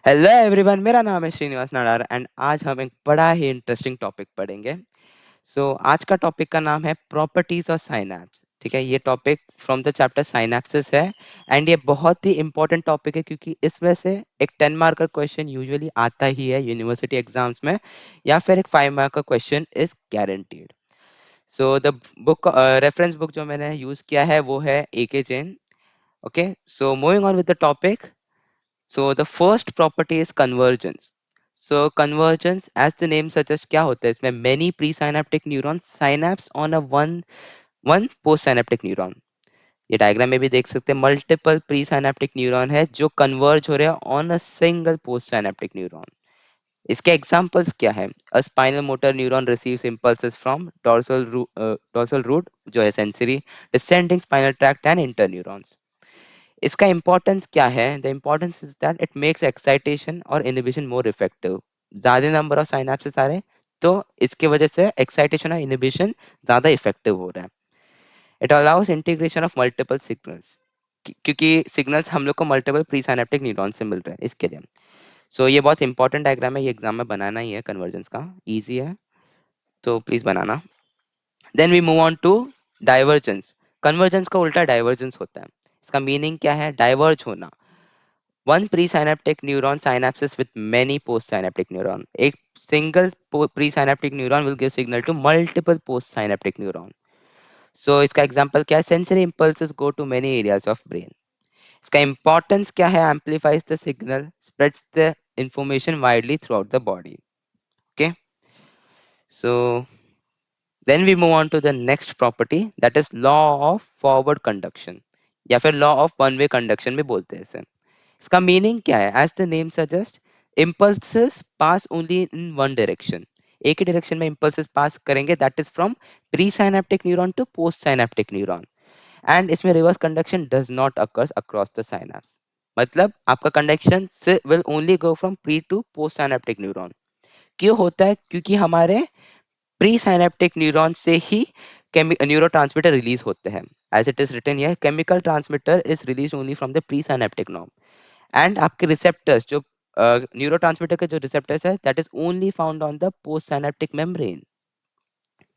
Hello everyone, मेरा नाम है श्रीनिवास नाडार एंड आज हम एक बड़ा ही इंटरेस्टिंग टॉपिक पढ़ेंगे। आज का टॉपिक का नाम है प्रॉपर्टीज ऑफ साइनैप्स। ठीक है, ये topic from the chapter synapses है एंड ये बहुत ही इंपॉर्टेंट टॉपिक है क्योंकि इसमें से एक 10 मार्क का क्वेश्चन यूजुअली आता ही है यूनिवर्सिटी एग्जाम्स में, या फिर एक 5 मार्क का question is guaranteed. The book reference book जो मैंने यूज किया है वो है AK Jain. Okay, so moving on with the topic. So the first property is convergence. So convergence, as the name suggests, क्या होता है इसमें? Many presynaptic neurons synapse on a one postsynaptic neuron. ये डायग्राम में भी देख सकते हैं, मल्टीपल प्रीसाइनेप्टिक न्यूरॉन है जो कन्वर्ज हो रहे हैं on a single postsynaptic neuron. इसके एग्जांपल्स क्या है? A spinal motor neuron receives impulses from dorsal root जो है sensory, descending spinal tract and interneurons. इसका इंपॉर्टेंस क्या है? The importance is that it makes excitation और इनहिबिशन मोर इफेक्टिव। ज्यादा नंबर ऑफ साइनेप्सेस आ रहे हैं तो इसके वजह से एक्साइटेशन और इनहिबिशन ज्यादा इफेक्टिव हो रहा है। It allow us integration of multiple signals, क्योंकि सिग्नल्स हम लोग को मल्टीपल प्री साइनेप्टिक न्यूरॉन से मिल रहे हैं इसके लिए। ये बहुत इंपॉर्टेंट डायग्राम है, ये एग्जाम में बनाना ही है, कन्वर्जेंस का इजी है, तो प्लीज बनाना। Then we move on to divergence. Convergence का उल्टा डाइवर्जेंस होता है। इसका मीनिंग क्या है? डाइवर्ज होना। One presynaptic neuron synapses with many postsynaptic neuron. एक single presynaptic neuron will give signal to multiple postsynaptic neuron. इसका एग्जांपल क्या है? Sensory impulses go to many areas of brain. इसका importance क्या है? Amplifies the signal, spreads the information widely throughout the body. Okay. So then we move on to the next property, that is law of forward conduction, या फिर law of one way conduction भी बोलते हैं इसे। इसका meaning क्या है? As the name suggest, impulses pass only in one direction. एक ही डायरेक्शन में इम्पल्सेस पास करेंगे, that is from pre synaptic neuron to post synaptic neuron. And इसमें reverse conduction does not occurs across the synapse. मतलब आपका conduction से will only go from pre to post synaptic neuron. क्यों होता है? क्योंकि हमारे प्री साइनेप्टिक न्यूरॉन से ही न्यूरो ट्रांसमीटर रिलीज होते हैं। As it is written here, chemical transmitter is release only from the pre synaptic norm. And आपके receptors जो न्यूरोट्रांसमीटर के जो रिसेप्टर्स है, that is only found on the post synaptic membrane.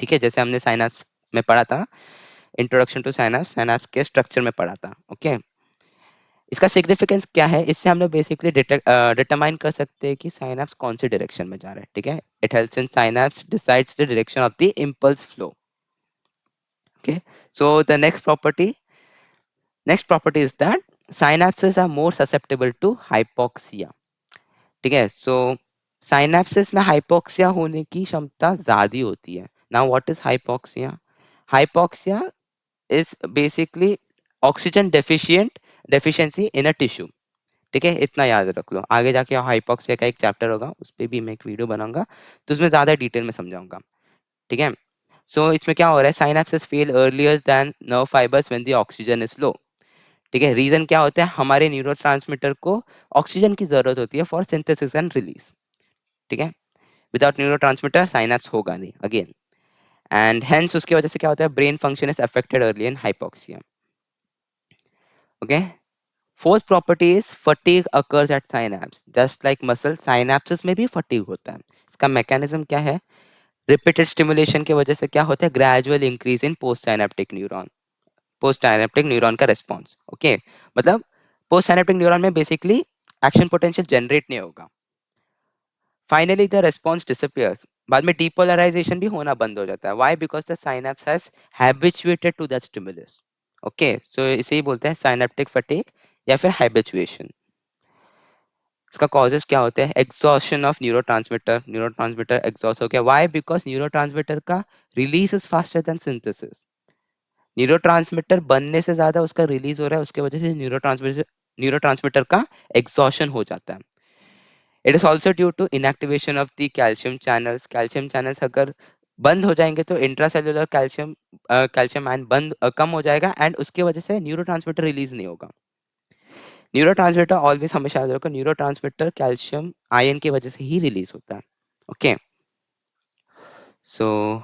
ठीक है, जैसे हमने साइनाप्स में पढ़ा था, इंट्रोडक्शन टू साइनाप्स, साइनाप्स के स्ट्रक्चर में पढ़ा था। ओके, इसका सिग्निफिकेंस क्या है? इससे हम लोग बेसिकली डिटरमाइन कर सकते हैं कि साइनाप्स कौन से डायरेक्शन में जा रहा है। ठीक है, it helps in synapse decides the direction of the impulse flow. Okay, so the next property is that synapses are more susceptible to hypoxia. ठीक है, साइनेप्सिस में हाइपोक्सिया होने की क्षमता ज्यादा होती है। Now what is hypoxia? Hypoxia is basically oxygen deficiency in a tissue. ठीक है, इतना याद रख लो, आगे जाके हाइपोक्सिया का एक चैप्टर होगा, उस पर भी मैं एक वीडियो बनाऊंगा, तो उसमें ज्यादा डिटेल में समझाऊंगा। ठीक है, इसमें क्या हो रहा है? Synapses fail earlier than nerve fibres when the oxygen is low. ठीक है, रीजन क्या होता है? हमारे न्यूरोट्रांसमीटर को ऑक्सीजन की जरूरत होती है फॉर सिंथेसिस एंड रिलीज। ठीक है, विदाउट न्यूरोट्रांसमीटर साइनेप्स होगा नहीं अगेन, एंड हेंस उसकी वजह से क्या होता है? Brain function is affected early in hypoxia. Okay, fourth property is fatigue occurs at synapse just like muscle. Synapses में भी फटीग होता है। इसका मैकेनिज्म क्या है? रिपीटेड स्टिमुलेशन की वजह से क्या होता है? Gradual increase in post synaptic neuron का रेस्पॉन्स। ओके, मतलब पोस्ट साइनेप्टिक न्यूरॉन में बेसिकली एक्शन पोटेंशियल जनरेट नहीं होगा। Finally the response disappears. बाद में डीपोलराइजेशन भी होना बंद हो जाता है। Why? Because the synapse has habituated to that stimulus. Okay, इसे ही बोलते हैं साइनेप्टिक फटीग या फिर हैबिचुएशन। इसका कॉजेस क्या होते हैं? एग्जॉशन ऑफ न्यूरोट्रांसमीटर एग्जॉस्ट हो गया। व्हाई? बिकॉज न्यूरोट्रांसमीटर का release is faster than synthesis. Neurotransmitter बनने से ज्यादा उसका रिलीज हो रहा है, उसके वजह से न्यूरोट्रांसमीटर का एग्जॉशन हो जाता है। It is also due to inactivation of the calcium channels. Calcium channels अगर बंद हो जाएंगे तो इंट्रासेलुलर कैल्शियम आयन कम हो जाएगा, एंड उसकी वजह से न्यूरोट्रांसमीटर रिलीज नहीं होगा। न्यूरोट्रांसमीटर ऑलवेज हमेशा याद रखो, न्यूरोट्रांसमीटर कैल्शियम आयन की वजह से ही रिलीज होता है। Okay, so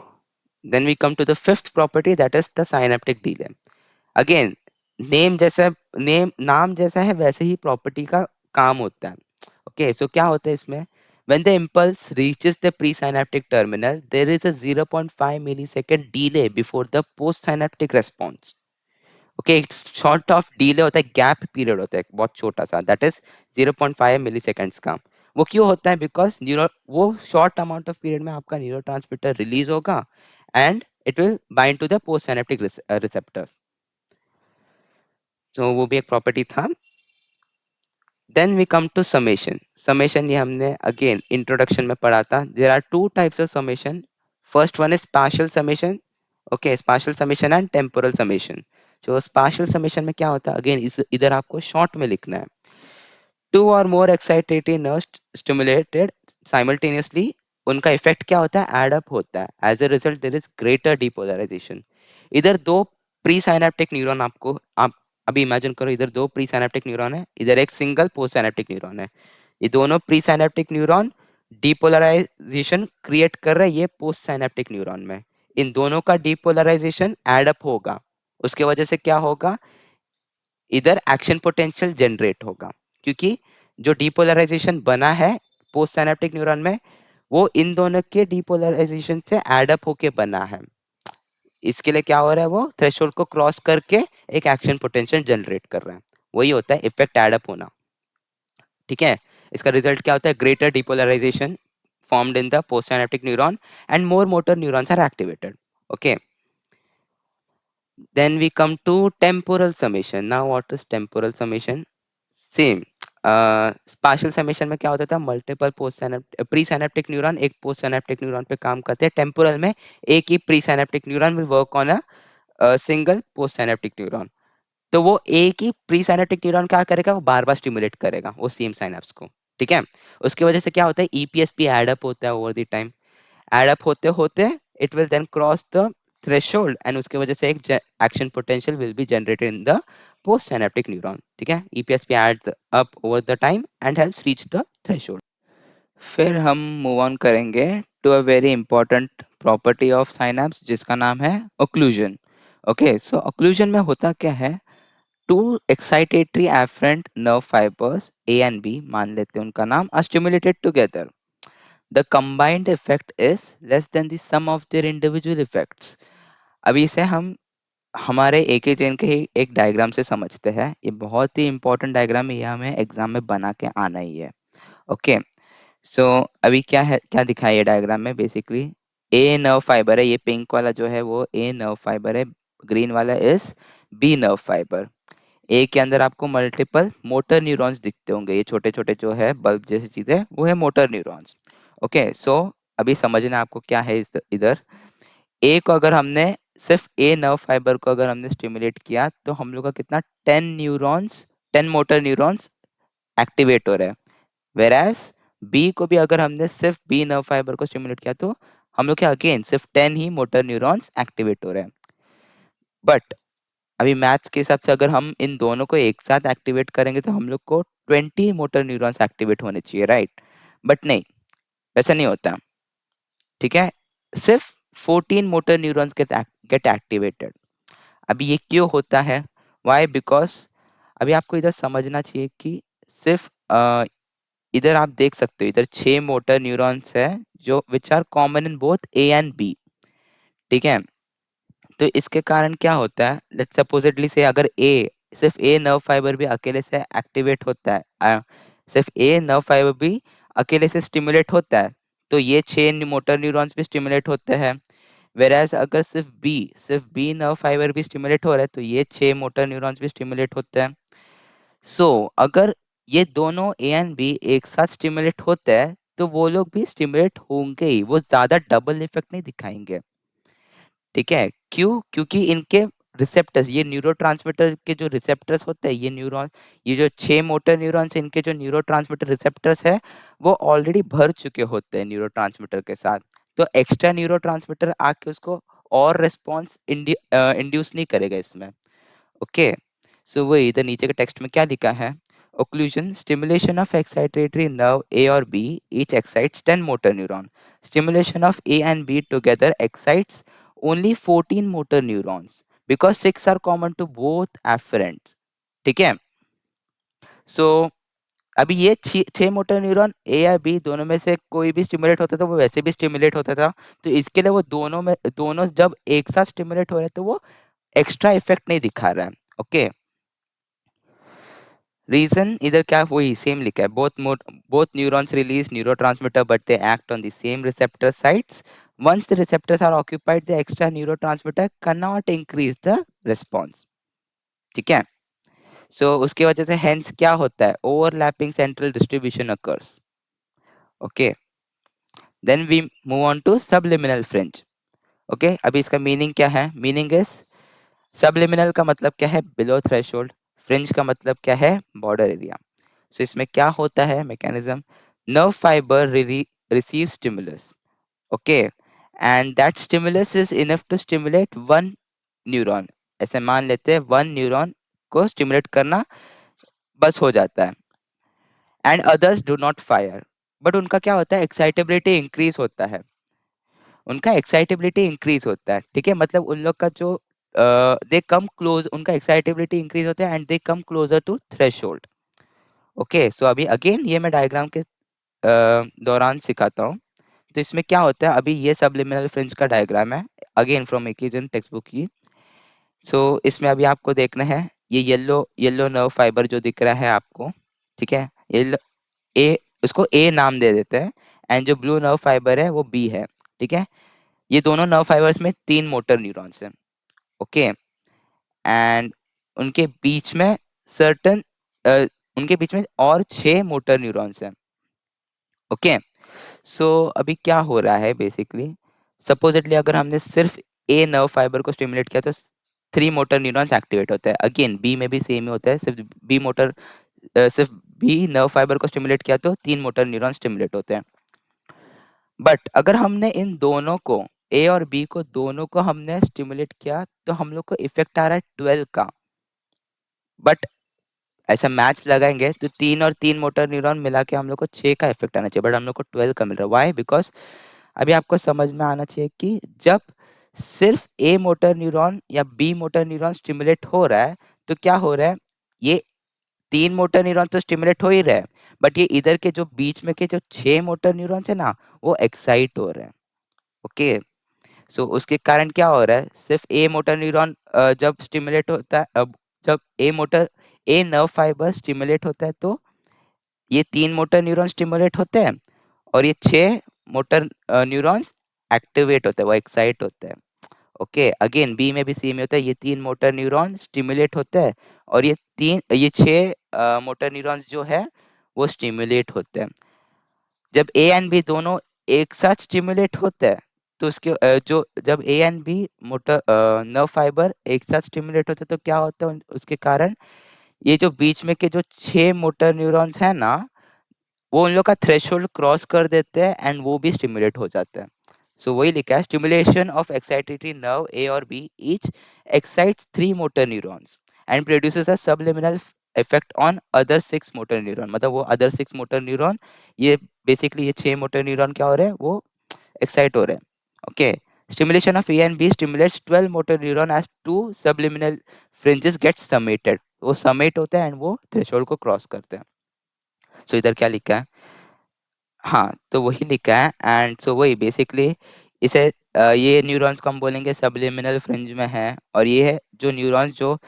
then we come to the fifth property, that is the synaptic delay. Again, name जैसा, नाम जैसा है वैसे ही प्रॉपर्टी का काम होता है। ओके, सो क्या होता है इसमें? When the impulse reaches the pre synaptic terminal there is a 0.5 millisecond delay before the post synaptic response. Okay, एक शॉर्ट ऑफ डिले होता है, गैप पीरियड होता है बहुत छोटा सा, दैट इज 0.5 मिलीसेकंड्स का। वो क्यों होता है? बिकॉज न्यूरो वो शॉर्ट अमाउंट ऑफ पीरियड में आपका न्यूरोट्रांसमीटर रिलीज होगा and it will bind to the post synaptic receptors. So वो भी एक प्रॉपर्टी था। Then we come to summation. Summation ये हमने अगेन इंट्रोडक्शन में पढ़ा था। There are two types of summation. First one is spatial summation. Okay, spatial summation and temporal summation. जो स्पार्शियल समेशन में क्या होता है, अगेन इस इधर आपको शॉर्ट में लिखना है। टू और more excitatory nerves stimulated simultaneously, उनका इफेक्ट क्या होता है? एड अप होता है। As a result there is greater depolarisation. इधर दो प्री साइनेप्टिक न्यूरॉन, आपको आप अभी इमेजिन करो, इधर दो प्री साइनेप्टिक न्यूरॉन है, इधर एक सिंगल पोस्ट साइनेप्टिक न्यूरॉन है। ये दोनों pre synaptic neuron depolarisation create कर रहे हैं ये पोस्ट साइनेप्टिक न्यूरॉन में। इन दोनों का डिपोलराइजेशन एड अप होगा, उसके वजह से क्या होगा? इधर एक्शन पोटेंशियल जनरेट होगा, क्योंकि जो डिपोलराइजेशन बना है पोस्ट सिनेप्टिक न्यूरॉन में, वो इन दोनों के डिपोलराइजेशन से एड अप होके बना है। इसके लिए क्या हो रहा है? वो थ्रेशोल्ड को क्रॉस करके एक एक्शन पोटेंशियल जनरेट कर रहा है। वही होता है इफेक्ट एड अप होना। ठीक है, इसका रिजल्ट क्या होता है? Greater depolarisation formed in the postsynaptic neuron and more motor neurons are activated. Okay, then we come to temporal summation. Now what is temporal summation? Same spatial summation में क्या होता था? Multiple post pre synaptic neuron एक post synaptic neuron पे काम करते हैं। Temporal में एक ही pre synaptic neuron will work on a single post synaptic neuron. तो वो एक ही प्री साइनेप्टिक न्यूरॉन क्या करेगा? वो बार बार स्टिमुलेट करेगा वो सेम साइनेप्स को। ठीक है, उसकी वजह से क्या होता है? ईपीएसपी एड अप होता है over the time. Add up होते होते it will then cross the threshold and उसके वजह से एक action potential will be generated in the post synaptic neuron. ठीक है, EPSP adds up over the time and helps reach the threshold. फिर हम मूव ऑन करेंगे to a very important property of synapse जिसका नाम है ओक्लूजन। ओके, सो occlusion में होता क्या है? Two excitatory efferent nerve fibres A and B, मान लेते हैं उनका नाम, are stimulated together. The combined effect is less than the sum of their individual effects. अभी इसे हम हमारे एक ही चेन के ही एक डायग्राम से समझते हैं। ये बहुत ही इंपॉर्टेंट डायग्राम है, ये हमें एग्जाम में बना के आना ही है। ओके, सो अभी क्या है, क्या दिखा है ये डायग्राम में? बेसिकली ए नर्व फाइबर है, ये पिंक वाला जो है वो ए नर्व फाइबर है, ग्रीन वाला इज बी नर्व फाइबर। ए के अंदर आपको मल्टीपल मोटर न्यूरॉन्स दिखते होंगे, ये छोटे छोटे जो है बल्ब जैसी चीजें, वो है मोटर न्यूरॉन्स। ओके, सो अभी समझना आपको क्या है इधर। ए को अगर हमने सिर्फ ए नर्व फाइबर को अगर हमने स्टिमुलेट किया तो हम लोग का कितना 10 न्यूरॉन्स, 10 मोटर न्यूरॉन्स एक्टिवेट हो रहे हैं। वेराज बी को भी अगर हमने सिर्फ बी नर्व फाइबर को स्टिमुलेट किया तो हम लोग के अगेन सिर्फ 10 ही मोटर न्यूरॉन्स एक्टिवेट हो रहे हैं। बट अभी मैथ्स के हिसाब से अगर हम इन दोनों को एक साथ एक्टिवेट करेंगे तो हम लोग को 20 मोटर न्यूरॉन्स एक्टिवेट होने चाहिए, राइट? बट नहीं, वैसा नहीं होता। ठीक है, सिर्फ 14 मोटर न्यूरॉन्स गेट एक्टिवेटेड। अभी ये क्यों होता है? वाई? बिकॉज अभी आपको इधर समझना चाहिए कि सिर्फ इधर आप देख सकते हो, इधर 6 मोटर न्यूरॉन्स है जो which are common in both A and B. ठीक है, तो इसके कारण क्या होता है? लेट्स सपोजिटली से अगर ए, सिर्फ ए नर्व फाइबर भी अकेले से एक्टिवेट होता है, सिर्फ ए नर्व फाइबर भी अकेले से स्टिमुलेट होता है, तो ये 6 मोटर न्यूरॉन्स भी स्टिमुलेट होते हैं। वेराज अगर सिर्फ बी नर्व फाइबर भी स्टिमुलेट हो रहा है तो ये 6 मोटर न्यूरॉन्स भी स्टिमुलेट होते हैं। सो अगर ये दोनों ए एंड बी एक साथ स्टिमुलेट होते हैं तो वो लोग भी स्टिमुलेट होंगे ही, वो ज्यादा डबल इफेक्ट नहीं दिखाएंगे। ठीक है, क्यों? क्योंकि इनके रिसेप्टर्स, ये न्यूरोट्रांसमीटर के जो रिसेप्टर्स होते हैं, ये न्यूरॉन, ये जो 6 मोटर न्यूरॉन्स, इनके जो न्यूरोट्रांसमीटर रिसेप्टर्स है वो ऑलरेडी भर चुके होते हैं न्यूरोट्रांसमीटर के साथ। तो एक्स्ट्रा न्यूरोट्रांसमीटर आके उसको और रिस्पॉन्स इंड्यूस नहीं करेगा इसमें। ओके, सो वही इधर नीचे के टेक्स्ट में क्या लिखा है? Occlusion stimulation of excitatory nerve A और B each excites 10 motor neuron. Stimulation of A and B together excites only 14 motor neurons because 6 are common to both afferents. ठीक है, सो अभी ये 6 मोटर न्यूरॉन ए या बी दोनों में से कोई भी स्टिमुलेट होता था वो वैसे भी स्टिमुलेट होता था। तो इसके लिए वो दोनों जब एक साथ स्टिमुलेट हो रहे हैं तो वो एक्स्ट्रा इफेक्ट नहीं दिखा रहा है। ओके, रीजन इधर क्या वही सेम लिखा है, both neurons release neurotransmitter but they act on the same receptor sites. Once the receptors are occupied, the extra neurotransmitter cannot increase the response. ठीक है, सो उसकी वजह से हेंस क्या होता है, overlapping central distribution occurs. Okay, then we move on to subliminal fringe. Okay, अभी इसका मीनिंग क्या है, मीनिंग इज subliminal का मतलब क्या है, बिलो थ्रेशोल्ड, फ्रिंज का मतलब क्या है, बॉर्डर एरिया. सो इसमें क्या होता है mechanism, nerve fiber receive stimulus. Okay, and that stimulus is enough to stimulate one neuron. ऐसे मान लेते हैं वन न्यूरॉन को स्टिमुलेट करना बस हो जाता है, and others do not fire. But उनका क्या होता है, एक्साइटेबिलिटी इंक्रीज होता है, उनका एक्साइटेबिलिटी इंक्रीज होता है. ठीक है, मतलब उन लोग का जो दे कम क्लोज, उनका एक्साइटेबिलिटी इंक्रीज होता है and they come closer to threshold. Okay, so अभी अगेन ये मैं डायग्राम के दौरान सिखाता हूँ. तो इसमें क्या होता है, अभी ये सबलिमिनल फ्रिंज का डायग्राम है, अगेन फ्रॉम एकिजन टेक्स्ट बुक की. सो इसमें अभी आपको देखना है, ये येलो येलो नर्व फाइबर जो दिख रहा है आपको, ठीक है, ये ए, उसको ए नाम दे देते हैं, एंड जो ब्लू नर्व फाइबर है वो बी है. ठीक है, ये दोनों नर्व फाइबर्स में 3 मोटर न्यूरॉन्स हैं. ओके, एंड उनके बीच में सर्टन उनके बीच में और 6 मोटर न्यूरॉन्स हैं. ओके, सो अभी क्या हो रहा है बेसिकली, सपोजिटली अगर हमने सिर्फ ए नर्व फाइबर को स्टिमुलेट किया तो 3 मोटर न्यूरॉन्स एक्टिवेट होते हैं. अगेन बी में भी सेम ही होता है, सिर्फ बी नर्व फाइबर को स्टिमुलेट किया तो 3 मोटर न्यूरॉन स्टिमुलेट होते हैं. बट अगर हमने इन दोनों को, ए और बी को दोनों को हमने स्टिमुलेट किया तो हम लोग को इफेक्ट आ रहा है 12 का. बट ऐसा मैच लगाएंगे तो 3 और 3 मोटर न्यूरॉन मिला के हम लोग को 6 का इफेक्ट आना चाहिए, बट हम लोग को 12 का मिल रहा है. वाई, बिकॉज अभी आपको समझ में आना चाहिए कि जब सिर्फ ए मोटर न्यूरॉन या बी मोटर न्यूरॉन स्टिमुलेट हो रहा है तो क्या हो रहा है, ये 3 मोटर न्यूरॉन तो स्टिमुलेट हो ही रहे हैं, बट ये इधर के जो बीच में के जो 6 मोटर न्यूरॉन्स है ना वो एक्साइट हो रहे हैं. ओके, सो उसके कारण क्या हो रहा है, सिर्फ ए मोटर न्यूरॉन जब स्टिमुलेट होता है, अब जब ए नर्व फाइबर स्टिमुलेट होता है तो ये 3 मोटर न्यूरॉन स्टिमुलेट होते हैं और ये 6 मोटर न्यूरॉन्स एक्टिवेट होते हैं, वो एक्साइट होते हैं. ओके, अगेन बी में भी सेम होता है, ये 3 मोटर न्यूरॉन स्टिमुलेट होते हैं और ये 6 मोटर न्यूरॉन्स जो है वो स्टिमुलेट होते हैं. जब ए एंड बी दोनों एक साथ स्टिमुलेट होते हैं तो उसके जो जब A and B motor nerve fibre एक साथ स्टिमुलेट होते हैं तो क्या होता है, उसके कारण ये जो बीच में के जो 6 मोटर न्यूरॉन्स है ना वो उन लोग का थ्रेशोल्ड क्रॉस कर देते हैं एंड वो भी स्टिमुलेट हो जाते हैं. सो वही लिखा है, stimulation of excitatory nerve A और B each excites 3 motor neurons and produces a subliminal effect on other 6 motor neuron. मतलब वो अदर 6 मोटर न्यूरॉन, ये बेसिकली ये 6 मोटर न्यूरॉन क्या हो रहे हैं, वो एक्साइट हो रहे हैं. Okay, stimulation of A and B stimulates 12 motor neuron as two subliminal fringes gets summated. वो समेट होते हैं एंड वो थ्रेशोल्ड को क्रॉस करते हैं. सो इधर क्या लिखा है, हाँ, तो वही लिखा है एंड सो वही बेसिकली इसे ये न्यूरॉन्स को हम बोलेंगे सबलिमिनल फ्रिंज में है. और ये है जो न्यूरॉन्स जो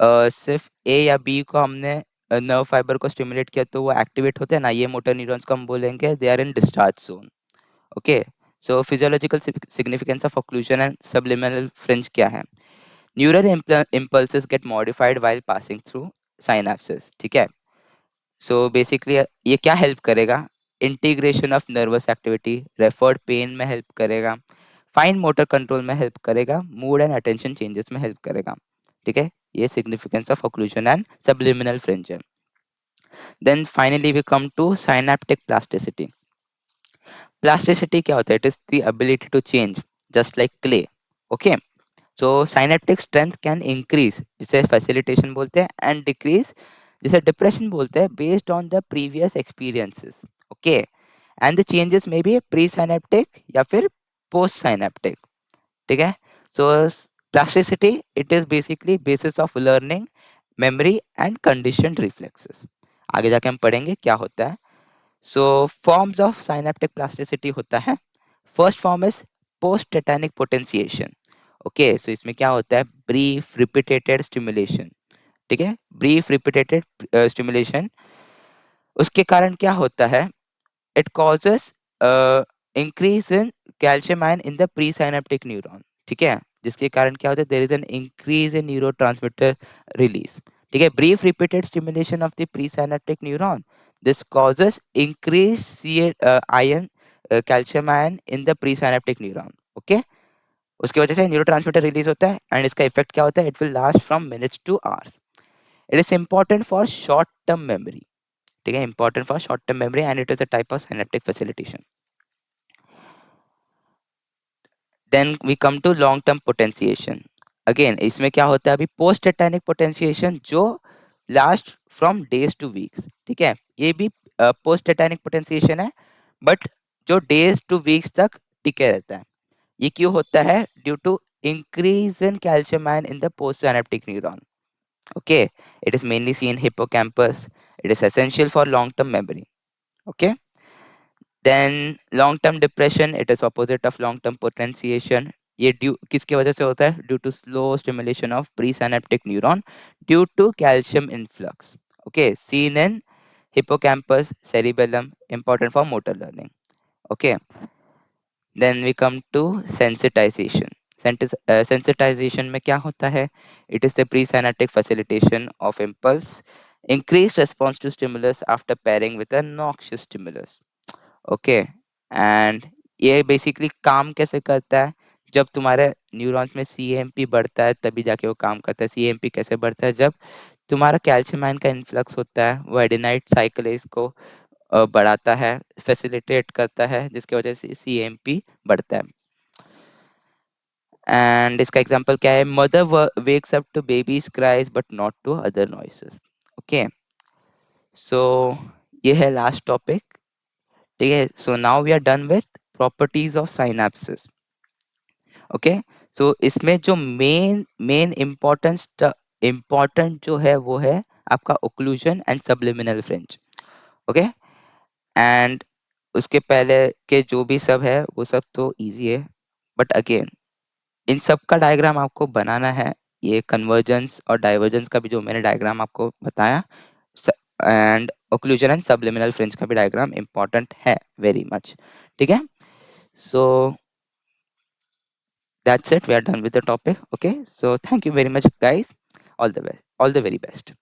सिर्फ ए या बी को हमने नर्व फाइबर को स्टिमुलेट किया तो वो एक्टिवेट होते हैं ना, ये मोटर न्यूरॉन्स को हम बोलेंगे they are in discharge zone. Okay, so physiological significance of occlusion and subliminal fringe क्या है, neural impulses get modified while passing through synapses. ठीक है, सो बेसिकली ये क्या हेल्प करेगा, integration of nervous activity, referred pain में help करेगा, fine motor control में हेल्प करेगा, मूड एंड अटेंशन चेंजेस में हेल्प करेगा. ठीक है, ये significance of occlusion and subliminal fringe है. Then finally we come to synaptic plasticity. Plasticity क्या होता है, it is the ability to change just like clay. Okay, so synaptic strength can increase जिसे फैसिलिटेशन बोलते हैं एंड डिक्रीज जिसे depression बोलते हैं based on the previous experiences. Okay, and the changes may be pre synaptic या फिर post synaptic. ठीक है, so plasticity it is basically basis of learning, memory and conditioned reflexes. आगे जाके हम पढ़ेंगे क्या होता है। So forms of synaptic plasticity होता है, first form is post tetanic potentiation. Okay, so इसमें क्या होता है, ब्रीफ रिपीटेटेड स्टिमुलेशन। ठीक है, ब्रीफ रिपीटेटेड स्टिमुलेशन, उसके कारण क्या होता है, it causes increase in calcium ion in the presynaptic neuron। ठीक है, जिसके कारण क्या होता है, there is an increase in neurotransmitter release। ठीक है, brief repeated stimulation of the presynaptic neuron, this causes increase ion calcium ion in the presynaptic neuron। Okay, उसकी वजह से न्यूरोट्रांसमीटर रिलीज होता है एंड इसका इफेक्ट क्या होता है, it will last from minutes to hours. It is important for short term memory. ठीक है, important for short term memory and it is a type of synaptic facilitation. Then we come to long term potentiation. Again इसमें क्या होता है, अभी post tetanic potentiation जो last from days to weeks. ठीक है, ये भी पोस्ट टेटानिक पोटेंशिएशन है, बट जो डेज टू वीक्स तक टिके रहता है। ये क्यों होता है, due to increase in calcium ion in the post synaptic neuron. Okay, it is mainly seen in hippocampus, it is essential for long term memory. Okay, then long term depression, it is opposite of long term potentiation. ये due किसकी वजह से होता है, due to slow stimulation of pre synaptic neuron due to calcium influx. Okay, seen in hippocampus cerebellum, important for motor learning। okay, then we come to sensitization। sensitization में क्या होता है, it is the presynaptic facilitation of impulse, increased response to stimulus after pairing with a noxious stimulus। Okay, and ये basically काम कैसे करता है, जब तुम्हारे न्यूरॉन्स में सीएमपी बढ़ता है तभी जाके वो काम करता है। सीएमपी कैसे बढ़ता है, जब तुम्हारा कैल्शियम आयन का इन्फ्लक्स होता है, वो एडेनाइट साइक्लेज को बढ़ाता है, फैसिलिटेट करता है, जिसकी वजह से सीएमपी बढ़ता है। एंड इसका एग्जांपल क्या है, mother wakes up to baby's cries but not to other noises. Okay, so ये है लास्ट टॉपिक। ठीक है, so now we are done with properties of synapses. Okay, so इसमें जो मेन मेन इम्पोर्टेंट जो है वो है आपका occlusion and subliminal fringe. Okay, and उसके पहले के जो भी सब है वो सब तो इजी है, बट अगेन इन सब का डायग्राम आपको बनाना है। ये कन्वर्जेंस और डाइवर्जेंस का भी जो मैंने डायग्राम आपको बताया, and occlusion and subliminal fringe का भी डायग्राम इंपॉर्टेंट है वेरी मच। ठीक है, so that's it, we are done with the topic। okay, so thank you very much guys, all the best, all the very best।